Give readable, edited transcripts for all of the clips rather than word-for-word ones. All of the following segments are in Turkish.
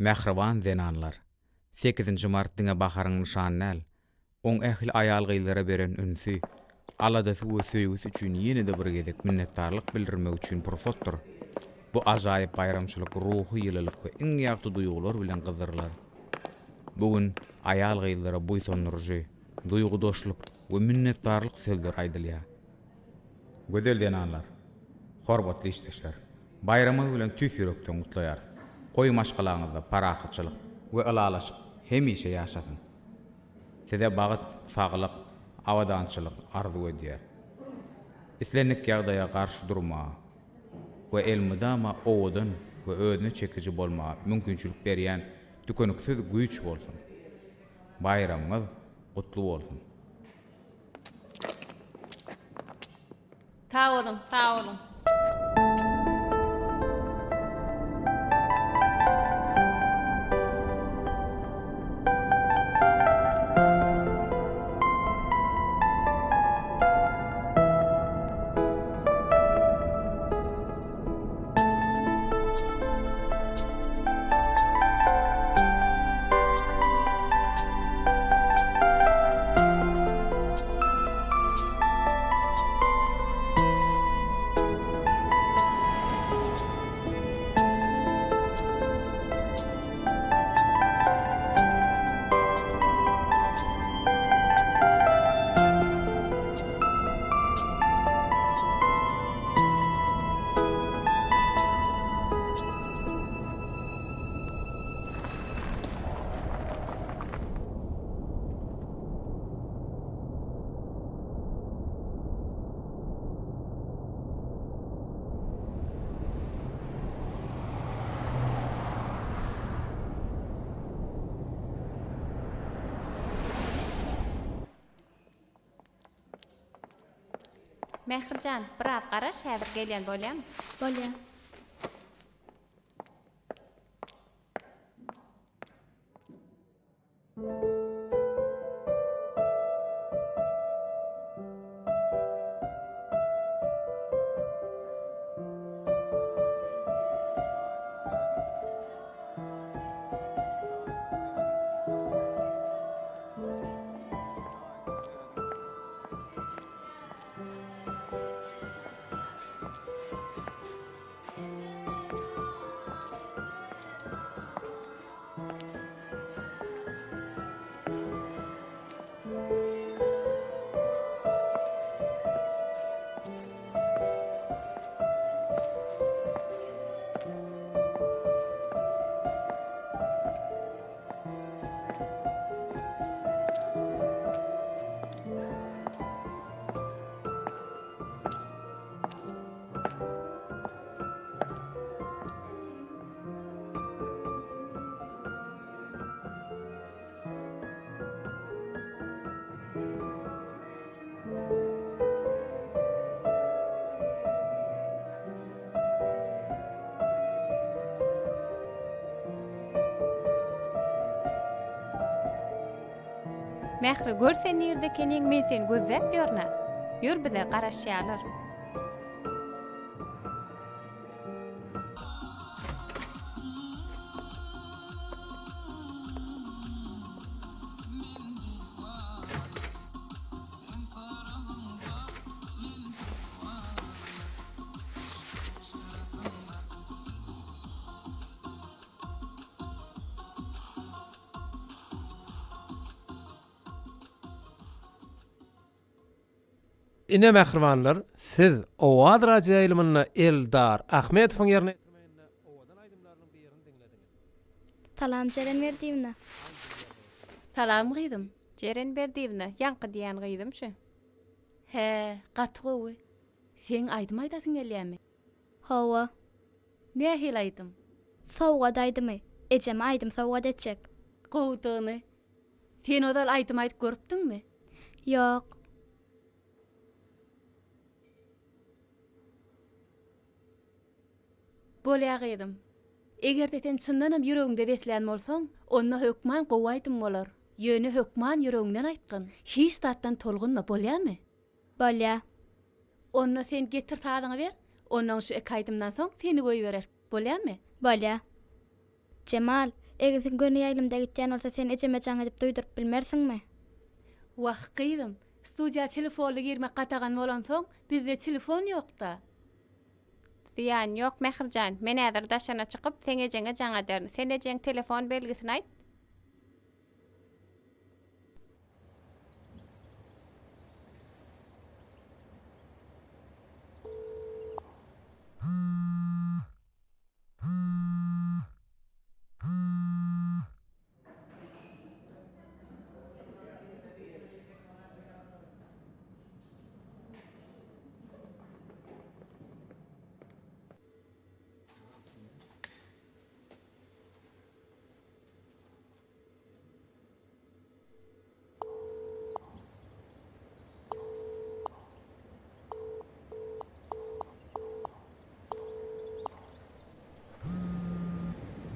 Mähriban denanlar. 8-nji mart diňe baharyň nişany näl? Oň ähli aýal gyýlara beren ünsü, aladasy we söýgüsi üçin ýene-de bir gezek minnetdarlyk bildirmek üçin pursatdyr. Bu ajaýyp bayramçylyk ruhy ýylylyk we iň ýagty duýgular bilen gyzyrlar. Bugün aýal gyýlara buýsundyrjy, duýgudaşlyk we minnetdarlyk sözleri aýdylýar. Gözel denanlar, hormatly işleşler, bayramyň bilen tüýs ýürekden gutlaýar. Goý maşgalaňyzda parahatçylyk we ylalaşyk hemişe ýaşasyn. Size bagyt, saglyk, awadançylyk arzu edýär. Islenlik ýagdaýa garşy durma we elmydama owadan we özüne çekiji bolma mümkinçilik berýän tükeniksiz güýç bolsun. Bayramyňyz gutly bolsun. Sağ olun, sağ olun. Mehrijan, biraz garaş, häzir gelýän bolýan. Bolýan. Mehri, görsen ýerde keniň men seni gözläp ýörnä. Ýür bize garaşýalar. Ine mähribanlar, siz Owad radio ýylymyna Eldar Ahmetowyň ýerine ýetirmeginde Owadan aýdymlarynyň birini diňlediňiz. Salam Jeren Berdiýevna. Salam gyýdym. Jeren Berdiýevna, ýanky diýen gyýdym şu. He, gatgowy. Sen aýdym aýdasyň gelýärmi? Hawa. Ne hil aýdym? Sowga daýdymy? Ejem aýdym sowga etjek. Gowdyny. Sen odal aýdym aýdyp görüpdiňmi? Ýok. Bolýagydim. Eger sen çyndanam ýüregiňde beslän bolsaň, onda hökman gowaýdym bolar. Ýöne hökman ýüregiňden aýtgyn. Hiç tatdan tolgunma bolýarmy? Bolýa. Onda sen getir taýdyňy ber. Ondan şu ekaýdymdan soň seni goýuberer. Bolýarmy? Bolýa. Cemal, Eger sen göni ýaýlymda gitýän bolsa sen ejeme jaň edip duýduryp bilmersiňmi? Wagt gyýdym. Studiýa telefony girmek gatagan bolan soň bizde telefon ýokda. Diýan ýok Mähirjan, men häzir daşana çykyp sen ejeňe jaň ederim. Sen ejeň telefon belgisini aýt.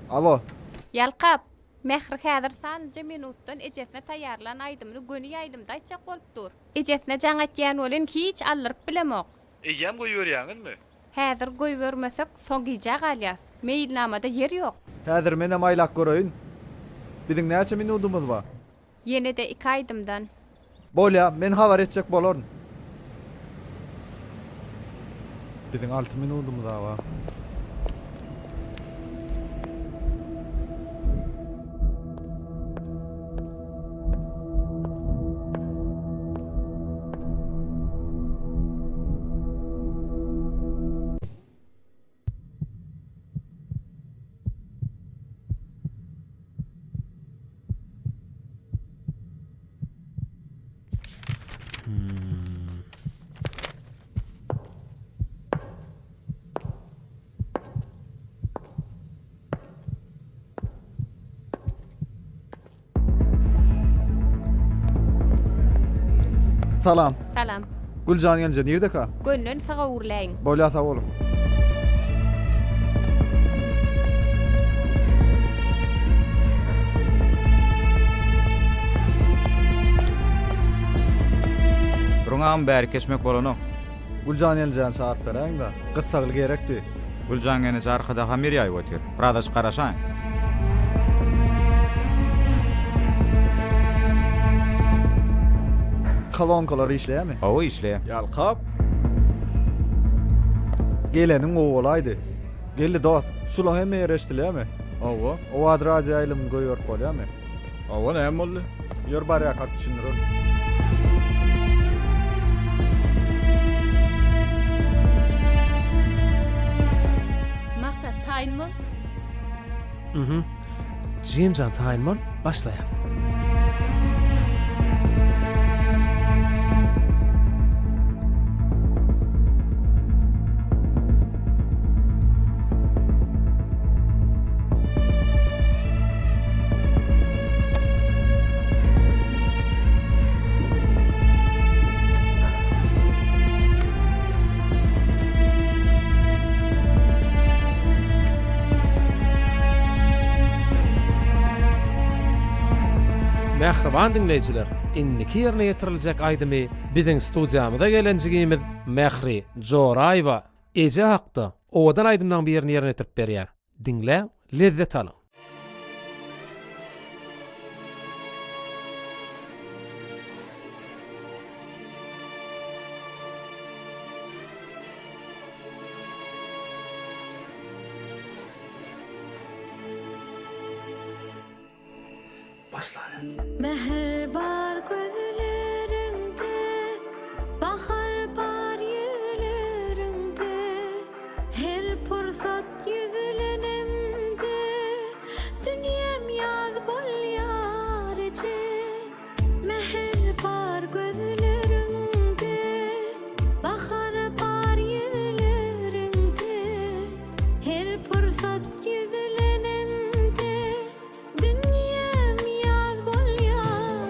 Alo. Yalqap, Mähir häzir sanjy minutdan ejesine taýýarlan aýdymly göni ýaýlymda aýtjak bolup dur. Ejesine jaň etýän bolan hiç allyryp bilemok. Eýem goýberýäňizmi? Häzir goýbermesek soňgyjak alýas. Mailnamada yer ýok. Häzir mene maýlak göröýün. Biziň näçe minutumuz bar? Ýene-de 2 aýdymdan. Bolýa, men habar etjek bolaryn. Biziň 6 minutumuz bar. Salam. Salam. Güljan gelje nerede ka? Gönlün sağa urlaýyn. Bolýa sag bolum. Ruňam bäri kesmek bolany. Güljan geljen saat bereň da. Gyssagyl gerekdi. Güljan gene arkada hamir ýaýyp otyr. Pradaş garaşaň. Kolonkalar işleýärmi? O işleýär. Yalqap. Gelenin oğulaydı. Geldi dost. Şulan hemme ereşdilermi? Owa. O adraja aýlym goýýar bolýarmy? Owa näme boldy? Ýör bar ýakat düşünürüm. Maksat taýynmol. Jimjan taýynmol başlaýar. Mähriban dinleýijiler, indiki ýerine ýetiriljek aýdymy biziň studiýamyza gelenjigimiz Mähri Joraýewa eje hakda owadan aýdymdan birini ýerine ýetirip berýär. Dinle, lezzet alın. Meher bar gözlerinde, bahar bar yüzlerinde, her pursat yüzlerimde, dünyam yaz bol yarıcı. Meher bar gözlerinde, bahar bar yüzlerinde, her pursat yüzlerimde, dünyam yaz bol yarıcı.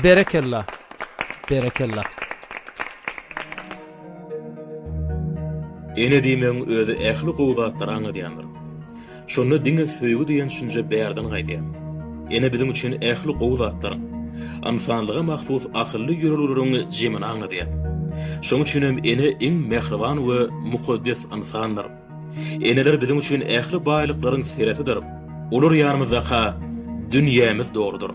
Berekella. Berekella. Ene diýmeň özi ähli gowzatlar aňa diýendir. Şonu diňe söýgü diýen düşünje bärden gaýdýar. Ene biziň üçin ähli gowzatlar ansanlyga mahsus akylly ýörelgelerini jemini aňa diýer. Şoň üçin ene iň mehriban we mukaddes ansanlar. Eneler biziň üçin ähli baýlyklaryň seretidir. Olar ýanymyzda dünýämiz dogrudur.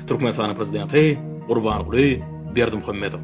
Türkmenistan prezidenti Gurbanuly Berdimuhammedow.